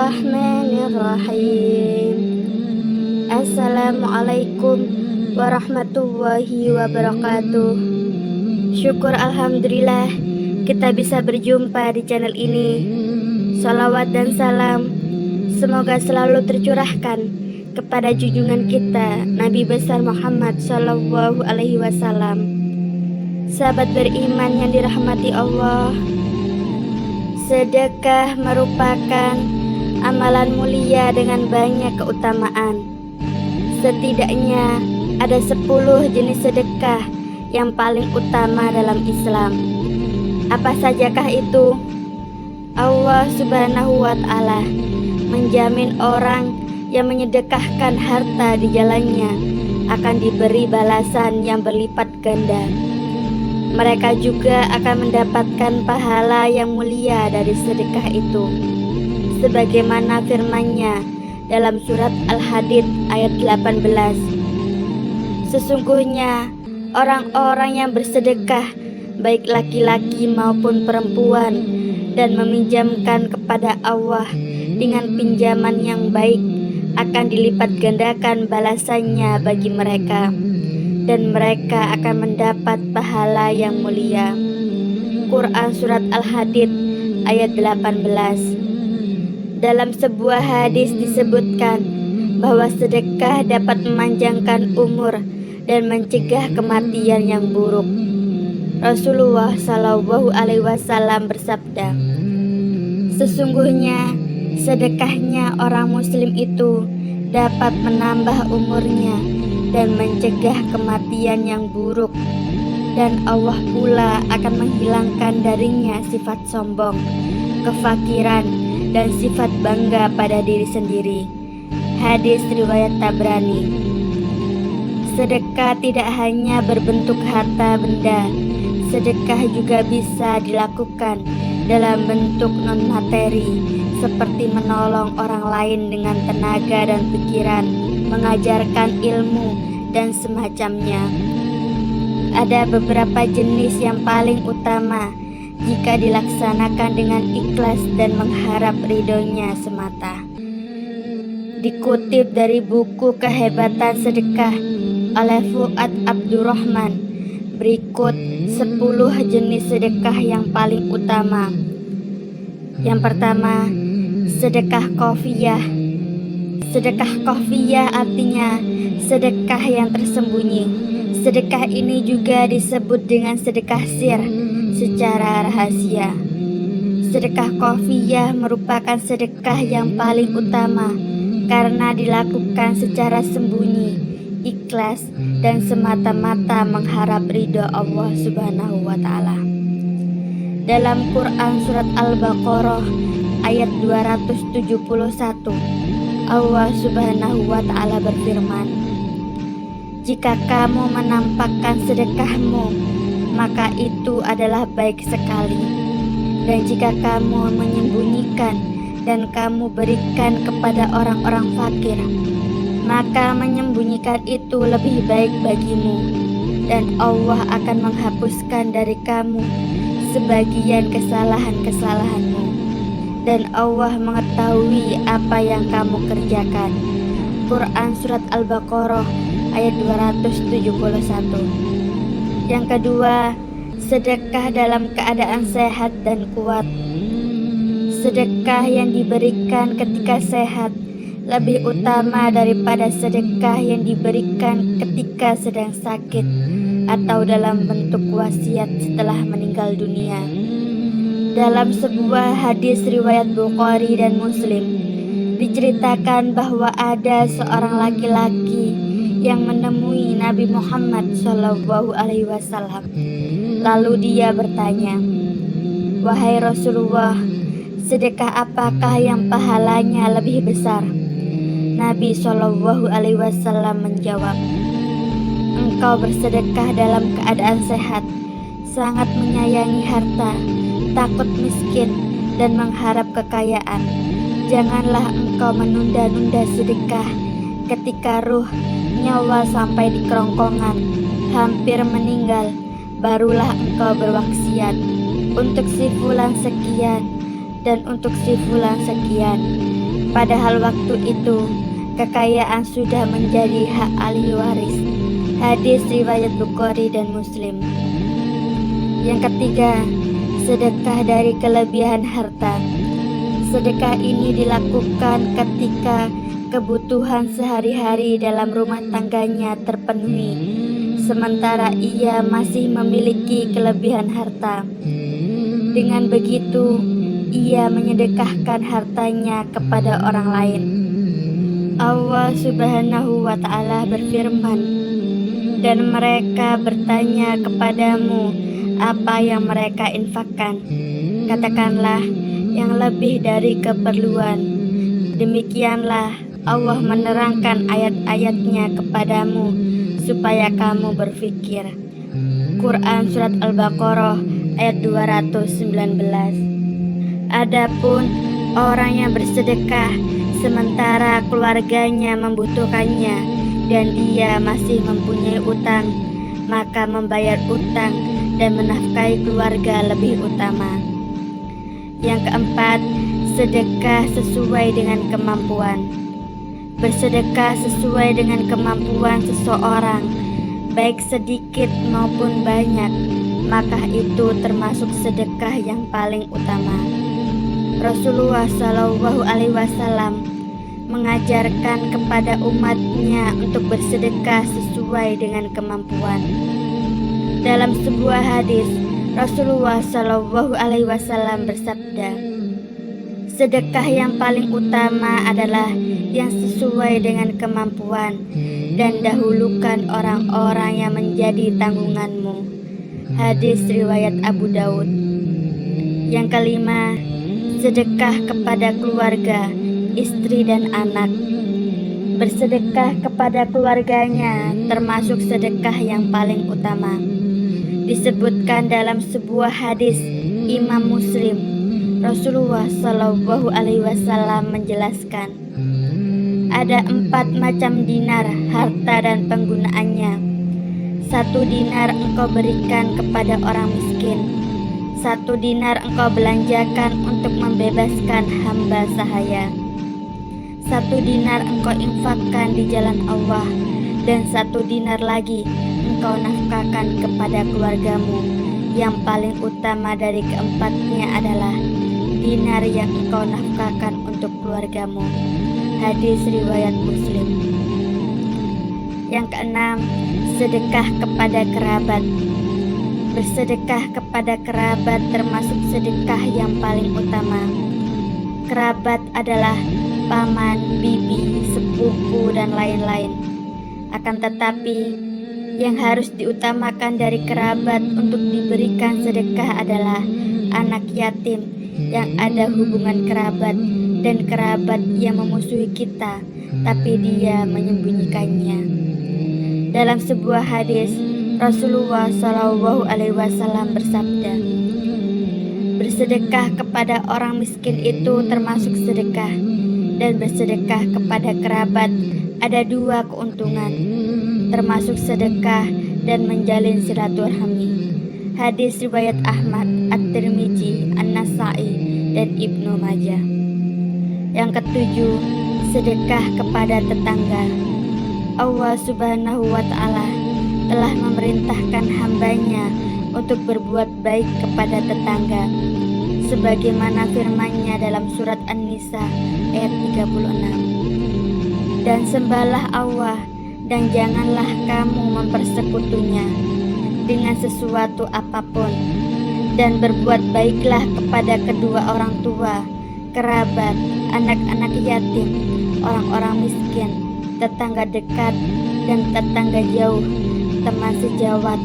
Bismillahirrahmanirrahim. Assalamualaikum warahmatullahi wabarakatuh. Syukur alhamdulillah kita bisa berjumpa di channel ini. Salawat dan salam semoga selalu tercurahkan kepada junjungan kita Nabi besar Muhammad Sallallahu Alaihi Wasallam. Sahabat beriman yang dirahmati Allah, sedekah merupakan amalan mulia dengan banyak keutamaan. Setidaknya ada 10 jenis sedekah yang paling utama dalam Islam. Apa sajakah itu? Allah Subhanahu wa Ta'ala menjamin orang yang menyedekahkan harta di jalannya akan diberi balasan yang berlipat ganda. Mereka juga akan mendapatkan pahala yang mulia dari sedekah itu, sebagaimana firman-Nya dalam surat Al-Hadid ayat 18. Sesungguhnya orang-orang yang bersedekah, baik laki-laki maupun perempuan, dan meminjamkan kepada Allah dengan pinjaman yang baik, akan dilipat gandakan balasannya bagi mereka, dan mereka akan mendapat pahala yang mulia. Quran Surat Al-Hadid ayat 18. Dalam sebuah hadis disebutkan bahwa sedekah dapat memanjangkan umur dan mencegah kematian yang buruk. Rasulullah Shallallahu Alaihi Wasallam bersabda, sesungguhnya sedekahnya orang muslim itu dapat menambah umurnya dan mencegah kematian yang buruk, dan Allah pula akan menghilangkan darinya sifat sombong, kefakiran, dan sifat bangga pada diri sendiri. Hadis riwayat Tabrani. Sedekah tidak hanya berbentuk harta benda, sedekah juga bisa dilakukan dalam bentuk non-materi, seperti menolong orang lain dengan tenaga dan pikiran, mengajarkan ilmu, dan semacamnya. Ada beberapa jenis yang paling utama jika dilaksanakan dengan ikhlas dan mengharap ridhonya semata. Dikutip dari buku Kehebatan Sedekah oleh Fuad Abdurrahman, berikut 10 jenis sedekah yang paling utama. Yang pertama, sedekah khofiyah. Sedekah khofiyah artinya sedekah yang tersembunyi. Sedekah ini juga disebut dengan sedekah sir, secara rahasia. Sedekah khofiyah merupakan sedekah yang paling utama karena dilakukan secara sembunyi, ikhlas, dan semata-mata mengharap ridho Allah Subhanahu wa Ta'ala. Dalam Quran Surat Al-Baqarah ayat 271, Allah Subhanahu wa Ta'ala berfirman, jika kamu menampakkan sedekahmu, maka itu adalah baik sekali. Dan jika kamu menyembunyikan dan kamu berikan kepada orang-orang fakir, maka menyembunyikan itu lebih baik bagimu, dan Allah akan menghapuskan dari kamu sebagian kesalahan-kesalahanmu, dan Allah mengetahui apa yang kamu kerjakan. Quran Surat Al-Baqarah ayat 271. Yang kedua, sedekah dalam keadaan sehat dan kuat. Sedekah yang diberikan ketika sehat lebih utama daripada sedekah yang diberikan ketika sedang sakit atau dalam bentuk wasiat setelah meninggal dunia. Dalam sebuah hadis riwayat Bukhari dan Muslim, diceritakan bahwa ada seorang laki-laki yang menemui Nabi Muhammad Shallallahu Alaihi Wasallam. Lalu dia bertanya, wahai Rasulullah, sedekah apakah yang pahalanya lebih besar? Nabi Shallallahu Alaihi Wasallam menjawab, engkau bersedekah dalam keadaan sehat, sangat menyayangi harta, takut miskin, dan mengharap kekayaan. Janganlah engkau menunda-nunda sedekah ketika ruh nyawa sampai di kerongkongan, hampir meninggal, barulah engkau berwaksiat untuk si fulan sekian dan untuk si fulan sekian. padahal waktu itu kekayaan sudah menjadi hak ahli waris. Hadis riwayat Bukhari dan Muslim. Yang ketiga, sedekah dari kelebihan harta. Sedekah ini dilakukan ketika kebutuhan sehari-hari dalam rumah tangganya terpenuhi, sementara ia masih memiliki kelebihan harta. Dengan begitu, ia menyedekahkan hartanya kepada orang lain. Allah Subhanahu wa Ta'ala berfirman, "Dan mereka bertanya kepadamu apa yang mereka infakkan. Katakanlah, yang lebih dari keperluan." Demikianlah Allah menerangkan ayat-ayatnya kepadamu supaya kamu berfikir. Quran Surat Al-Baqarah ayat 219. Adapun orang yang bersedekah sementara keluarganya membutuhkannya dan dia masih mempunyai utang, maka membayar utang dan menafkahi keluarga lebih utama. Yang keempat, sedekah sesuai dengan kemampuan. Bersedekah sesuai dengan kemampuan seseorang, baik sedikit maupun banyak, maka itu termasuk sedekah yang paling utama. Rasulullah Shallallahu Alaihi Wasallam mengajarkan kepada umatnya untuk bersedekah sesuai dengan kemampuan. Dalam sebuah hadis, Rasulullah Shallallahu Alaihi Wasallam bersabda, "Sedekah yang paling utama adalah yang sesuai dengan kemampuan, dan dahulukan orang-orang yang menjadi tanggunganmu." Hadis riwayat Abu Daud. Yang kelima, sedekah kepada keluarga, istri dan anak. Bersedekah kepada keluarganya termasuk sedekah yang paling utama. Disebutkan dalam sebuah hadis Imam Muslim, Rasulullah Shallallahu Alaihi Wasallam menjelaskan, ada 4 macam dinar harta dan penggunaannya. 1 dinar engkau berikan kepada orang miskin. 1 dinar engkau belanjakan untuk membebaskan hamba sahaya. 1 dinar engkau infakkan di jalan Allah, dan 1 dinar lagi engkau nafkahkan kepada keluargamu. Yang paling utama dari keempatnya adalah dinar yang engkau nafkahkan untuk keluargamu. Hadis riwayat Muslim. Yang keenam, sedekah kepada kerabat. Bersedekah kepada kerabat termasuk sedekah yang paling utama. Kerabat adalah paman, bibi, sepupu, dan lain-lain. Akan tetapi, yang harus diutamakan dari kerabat untuk diberikan sedekah adalah anak yatim yang ada hubungan kerabat dan kerabat yang memusuhi kita, tapi dia menyembunyikannya. Dalam sebuah hadis, Rasulullah Shallallahu Alaihi Wasallam bersabda, bersedekah kepada orang miskin itu termasuk sedekah, dan bersedekah kepada kerabat ada 2 keuntungan, termasuk sedekah dan menjalin silaturahmi. Hadis riwayat Ahmad, At-Tirmizi, An-Nasai, dan Ibnu Majah. Yang ketujuh, sedekah kepada tetangga. Allah Subhanahu wa Ta'ala telah memerintahkan hambanya untuk berbuat baik kepada tetangga, sebagaimana firman-Nya dalam surat An-Nisa ayat 36. Dan sembahlah Allah, dan janganlah kamu mempersekutunya dengan sesuatu apapun, dan berbuat baiklah kepada kedua orang tua, kerabat, anak-anak yatim, orang-orang miskin, tetangga dekat dan tetangga jauh, teman sejawat,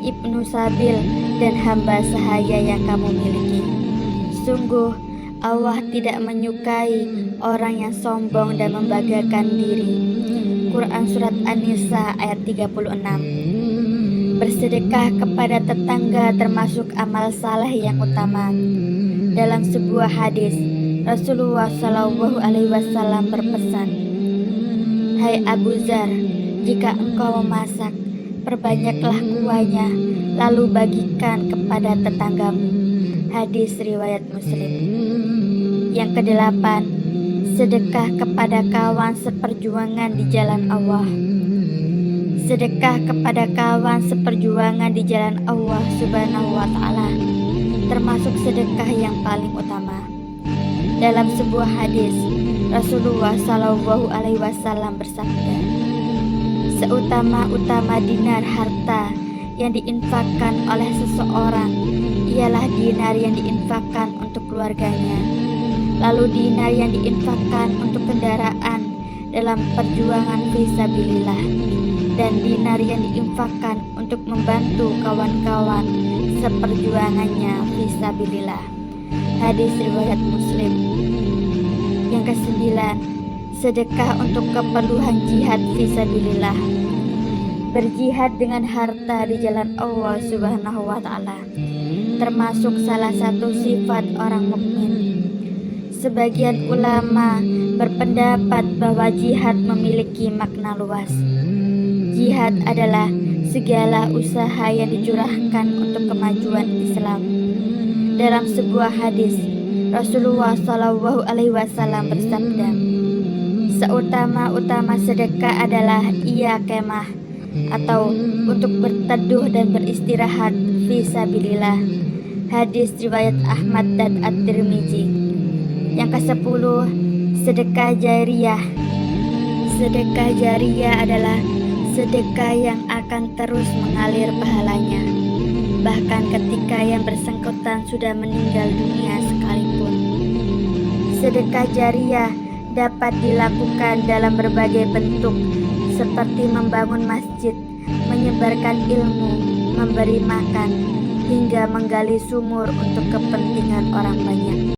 ibnu sabil, dan hamba sahaya yang kamu miliki. Sungguh Allah tidak menyukai orang yang sombong dan membanggakan diri. Quran Surat An-Nisa ayat 36. Bersedekah kepada tetangga termasuk amal saleh yang utama. Dalam sebuah hadis, Rasulullah Shallallahu Alaihi Wasallam berpesan, "Hai Abu Dzar, jika engkau memasak, perbanyaklah kuahnya, lalu bagikan kepada tetanggamu." Hadis riwayat Muslim. Yang kedelapan, Sedekah kepada kawan seperjuangan di jalan Allah. Sedekah kepada kawan seperjuangan di jalan Allah Subhanahu wa Ta'ala termasuk sedekah yang paling utama. Dalam sebuah hadis, Rasulullah Shallallahu Alaihi Wasallam bersabda, seutama-utama dinar harta yang diinfakkan oleh seseorang ialah dinar yang diinfakkan untuk keluarganya, lalu dinar yang diinfakkan untuk kendaraan dalam perjuangan fisabilillah, dan dinar yang diinfakkan untuk membantu kawan-kawan seperjuangannya fisabilillah. Hadis riwayat Muslim. Yang kesembilan, sedekah untuk keperluan jihad fisabilillah. Berjihad dengan harta di jalan Allah Subhanahu wa Ta'ala termasuk salah satu sifat orang mukmin. Sebagian ulama berpendapat bahwa jihad memiliki makna luas. Jihad adalah segala usaha yang dicurahkan untuk kemajuan Islam. Dalam sebuah hadis, Rasulullah Shallallahu Alaihi Wasallam bersabda, seutama-utama sedekah adalah ia kemah atau untuk berteduh dan beristirahat fisabilillah. Hadis riwayat Ahmad dan At-Tirmizi. Yang ke-10, sedekah jariyah. Sedekah jariyah adalah sedekah yang akan terus mengalir pahalanya, bahkan ketika yang bersangkutan sudah meninggal dunia sekalipun. Sedekah jariyah dapat dilakukan dalam berbagai bentuk, seperti membangun masjid, menyebarkan ilmu, memberi makan, hingga menggali sumur untuk kepentingan orang banyak.